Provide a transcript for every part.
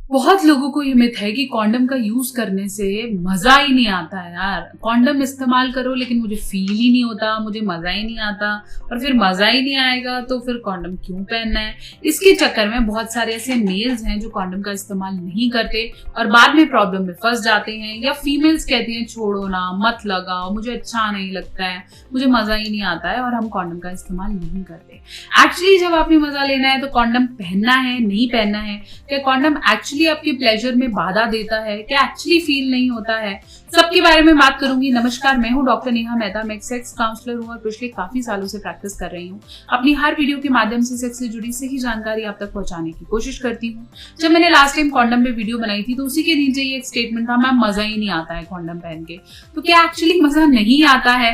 बहुत लोगों को ये मिथ है कि कॉन्डम का यूज करने से मजा ही नहीं आता है यार। कॉन्डम इस्तेमाल करो लेकिन मुझे फील ही नहीं होता, मुझे मजा ही नहीं आता, और फिर मजा ही नहीं आएगा तो फिर कॉन्डम क्यों पहनना है। इसके चक्कर में बहुत सारे ऐसे मेल्स हैं जो कॉन्डम का इस्तेमाल नहीं करते और बाद में प्रॉब्लम में फंस जाते हैं। या फीमेल्स कहती हैं छोड़ो ना, मत लगाओ, मुझे अच्छा नहीं लगता है, मुझे मजा ही नहीं आता है, और हम कॉन्डम का इस्तेमाल नहीं करते। एक्चुअली जब आपने मजा लेना है तो कॉन्डम पहनना है, नहीं पहनना है, क्या कॉन्डम एक्चुअली आपके प्लेजर में बाधा देता है, क्या एक्चुअली फील नहीं होता है, सबके बारे में बात करूंगी। नमस्कार, मैं हूं डॉक्टर नेहा मेहता। मैं सेक्स काउंसलर हूं और पिछले काफी सालों से प्रैक्टिस कर रही हूं। अपनी हर वीडियो के माध्यम से सेक्स से जुड़ी सही जानकारी आप तक पहुंचाने की कोशिश करती हूं। जब मैंने लास्ट टाइम कॉन्डम पे वीडियो बनाई थी तो उसी के नीचे ये एक स्टेटमेंट था, मैम मजा ही नहीं आता है कॉन्डम पहन के। तो क्या एक्चुअली मजा नहीं आता है?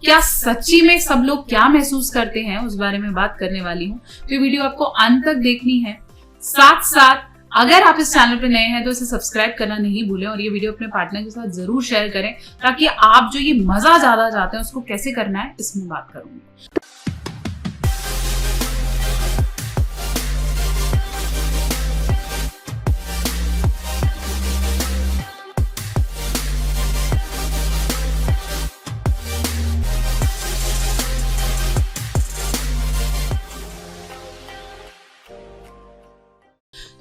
क्या सच्ची में सब लोग क्या महसूस करते हैं, उस बारे में बात करने वाली हूँ। तो ये वीडियो आपको अंत तक देखनी है। साथ साथ अगर आप इस चैनल पे नए हैं तो इसे सब्सक्राइब करना नहीं भूलें और ये वीडियो अपने पार्टनर के साथ जरूर शेयर करें, ताकि आप जो ये मजा ज्यादा चाहते हैं उसको कैसे करना है इसमें बात करूंगी।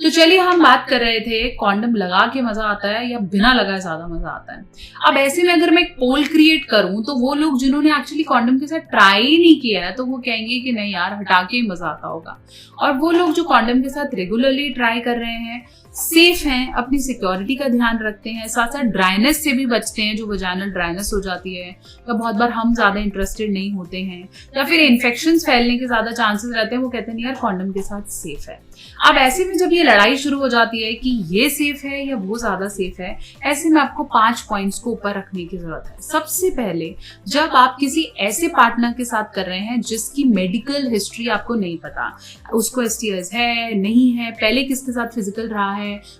तो चलिए, हम बात कर रहे थे कॉन्डम लगा के मजा आता है या बिना लगाए ज्यादा मजा आता है। अब ऐसे में अगर मैं एक पोल क्रिएट करूं तो वो लोग जिन्होंने एक्चुअली कॉन्डम के साथ ट्राई ही नहीं किया है तो वो कहेंगे कि नहीं यार, हटा के ही मजा आता होगा। और वो लोग जो कॉन्डम के साथ रेगुलरली ट्राई कर रहे हैं, सेफ हैं, अपनी सिक्योरिटी का ध्यान रखते हैं, साथ साथ ड्राइनेस से भी बचते हैं, जो वजाइनल ड्राइनेस हो जाती है, या बहुत बार हम ज्यादा इंटरेस्टेड नहीं होते हैं, या फिर इन्फेक्शंस फैलने के ज्यादा चांसेस रहते हैं, वो कहते हैं यार कॉन्डम के साथ सेफ है। अब ऐसे में जब ये लड़ाई शुरू हो जाती है कि ये सेफ है या वो ज्यादा सेफ है, ऐसे में आपको 5 पॉइंट्स को ऊपर रखने की जरूरत है। सबसे पहले, जब आप किसी ऐसे पार्टनर के साथ कर रहे हैं जिसकी मेडिकल हिस्ट्री आपको नहीं पता, उसको STIs है नहीं है, पहले किसके साथ फिजिकल रहा है,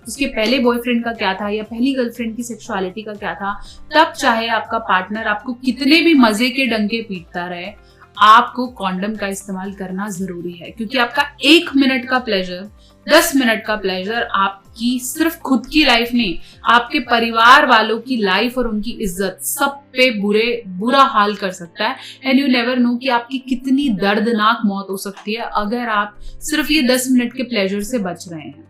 उसके पहले बॉयफ्रेंड का क्या था या पहली गर्लफ्रेंड की सेक्सुअलिटी का क्या था, तब चाहे आपका पार्टनर आपको कितने भी मजे के डंके पीटता रहे, आपको कॉन्डम का इस्तेमाल करना जरूरी है। क्योंकि आपका 1 मिनट का प्लेजर, 10 मिनट का प्लेजर आपकी सिर्फ खुद की लाइफ नहीं, आपके परिवार वालों की लाइफ और उनकी इज्जत सब पे बुरा हाल कर सकता है। एंड यू नेवर नो कि आपकी कितनी दर्दनाक मौत हो सकती है अगर आप सिर्फ ये 10 मिनट के प्लेजर से बच रहे हैं।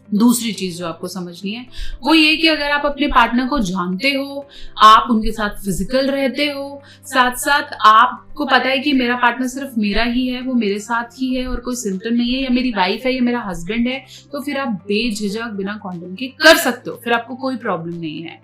दूसरी चीज जो आपको समझनी है वो ये कि अगर आप अपने पार्टनर को जानते हो, आप उनके साथ फिजिकल रहते हो, साथ साथ आपको पता है कि मेरा पार्टनर सिर्फ मेरा ही है, वो मेरे साथ ही है और कोई सिम्टम नहीं है, या मेरी वाइफ है या मेरा हस्बैंड है, तो फिर आप बेझिझक बिना कॉन्डम के कर सकते हो, फिर आपको कोई प्रॉब्लम नहीं है।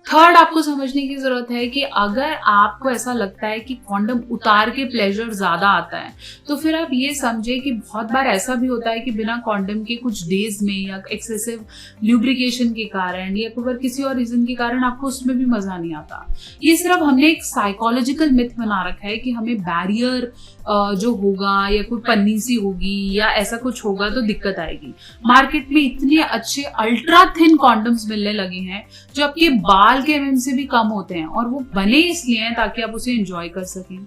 थर्ड, आपको समझने की जरूरत है कि अगर आपको ऐसा लगता है कि कॉन्डम उतार के प्लेजर ज्यादा आता है, तो फिर आप ये समझे कि बहुत बार ऐसा भी होता है कि बिना कॉन्डम के कुछ डेज में या एक्सेसिव ल्यूब्रिकेशन के कारण या कोई किसी और रीजन के कारण आपको उसमें भी मजा नहीं आता। ये सिर्फ हमने एक साइकोलॉजिकल मिथ बना रखा है कि हमें बैरियर जो होगा या कोई पन्नी सी होगी या ऐसा कुछ होगा तो दिक्कत आएगी। मार्केट में इतने अच्छे अल्ट्रा थिन कॉन्डम्स मिलने लगे हैं जो आपके बाल के mm से भी कम होते हैं, और वो बने इसलिए हैं ताकि आप उसे एंजॉय कर सकें।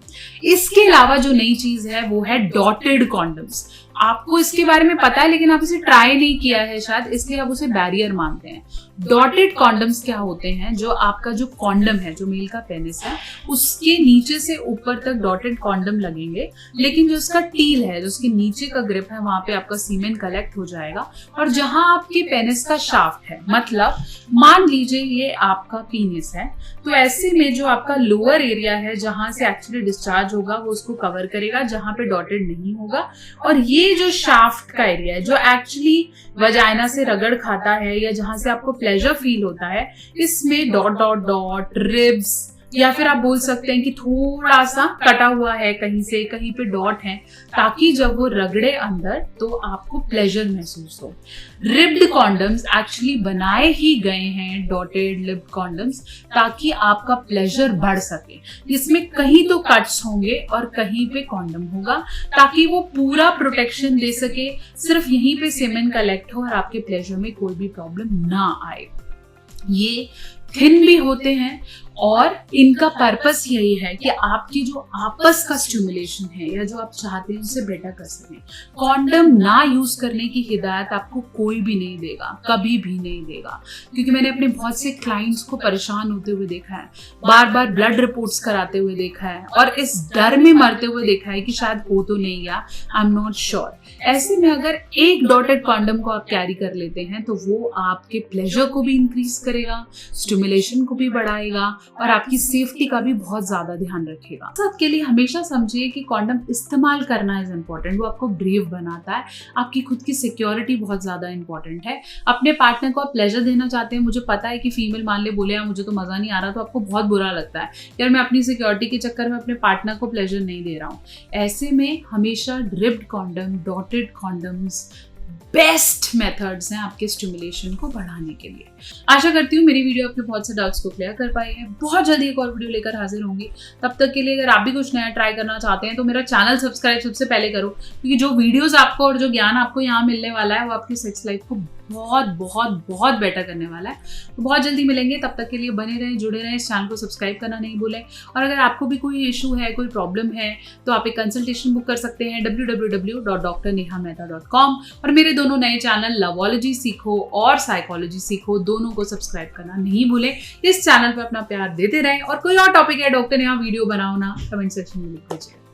इसके अलावा जो नई चीज है वो है डॉटेड कॉन्डम्स। आपको इसके बारे में पता है लेकिन आप इसे ट्राई नहीं किया है शायद, इसलिए आप उसे बैरियर मानते हैं। डॉटेड कॉन्डम्स क्या होते हैं? जो आपका जो कॉन्डम है, जो मेल का पेनिस है, उसके नीचे से ऊपर तक डॉटेड कॉन्डम लगेंगे, लेकिन जो उसका टील है, जो उसके नीचे का ग्रिप है, वहां पे आपका सीमेन कलेक्ट हो जाएगा। और जहां आपके पेनिस का शाफ्ट है, मतलब मान लीजिए ये आपका पीनिस है, तो ऐसे में जो आपका लोअर एरिया है जहां से एक्चुअली डिस्चार्ज होगा वो उसको कवर करेगा, जहां पे डॉटेड नहीं होगा। और ये जो शाफ्ट का एरिया है, जो एक्चुअली वजाइना से रगड़ खाता है या जहां से आपको प्लेजर फील होता है, इसमें डॉट डॉट डॉट रिब्स, या फिर आप बोल सकते हैं कि थोड़ा सा कटा हुआ है, कहीं से कहीं पे डॉट है, ताकि जब वो रगड़े अंदर तो आपको प्लेजर महसूस हो। रिब्ड कॉन्डम्स एक्चुअली बनाए ही गए हैं, डॉटेड लिप्ड कॉन्डम्स, ताकि आपका प्लेजर बढ़ सके। इसमें कहीं तो कट्स होंगे और कहीं पे कॉन्डम होगा, ताकि वो पूरा प्रोटेक्शन दे सके, सिर्फ यहीं पे सेमेन कलेक्ट हो और आपके प्लेजर में कोई भी प्रॉब्लम ना आए। ये थिन भी होते हैं और इनका पर्पस यही है कि आपकी जो आपस का स्टिमुलेशन है या जो आप चाहते हैं उसे बेटर कर सकें। कॉन्डम ना यूज करने की हिदायत आपको कोई भी नहीं देगा, कभी भी नहीं देगा, क्योंकि मैंने अपने बहुत से क्लाइंट्स को परेशान होते हुए देखा है, बार बार ब्लड रिपोर्ट्स कराते हुए देखा है और इस डर में मरते हुए देखा है कि शायद हो तो नहीं गया, आई एम नॉट श्योर। ऐसे में अगर एक डॉटेड कॉन्डम को आप कैरी कर लेते हैं तो वो आपके प्लेजर को भी इंक्रीज करेगा, स्टिमुलेशन को भी बढ़ाएगा और आपकी सेफ्टी का भी बहुत ज्यादा ध्यान रखेगा। सबके लिए हमेशा समझिए कि कॉन्डम इस्तेमाल करना इज इम्पोर्टेंट, वो आपको ब्रेव बनाता है, आपकी खुद की सिक्योरिटी बहुत ज्यादा इंपॉर्टेंट है। अपने पार्टनर को आप प्लेजर देना चाहते हैं, मुझे पता है कि फीमेल मान ले बोले मुझे तो मजा नहीं आ रहा, तो आपको बहुत बुरा लगता है यार मैं अपनी सिक्योरिटी के चक्कर में अपने पार्टनर को प्लेजर नहीं दे रहा हूँ। ऐसे में हमेशा dripped condom, dotted condoms best methods हैं आपके स्टिमुलेशन को बढ़ाने के लिए। आशा करती हूँ मेरी वीडियो आपके बहुत से डाउट्स को क्लियर कर पाई है। बहुत जल्दी एक और वीडियो लेकर हाजिर होंगी। तब तक के लिए अगर आप भी कुछ नया ट्राई करना चाहते हैं तो मेरा चैनल सब्सक्राइब सबसे पहले करो, क्योंकि जो वीडियोस आपको और जो ज्ञान आपको यहाँ मिलने वाला है वो आपकी सेक्स लाइफ को बहुत बहुत बहुत बेटर करने वाला है। तो बहुत जल्दी मिलेंगे, तब तक के लिए बने रहें, जुड़े रहें, इस चैनल को सब्सक्राइब करना नहीं भूलें। और अगर आपको भी कोई इशू है, कोई प्रॉब्लम है तो आप एक कंसल्टेशन बुक कर सकते हैं www.drnehamehta.com। और मेरे दोनों नए चैनल लवोलॉजी सीखो और साइकोलॉजी सीखो दोनों को सब्सक्राइब करना नहीं भूलें। इस चैनल पर अपना प्यार देते रहें और कोई और टॉपिक है डॉक्टर नेहा वीडियो बनाओ ना, कमेंट सेक्शन में लिख दीजिए।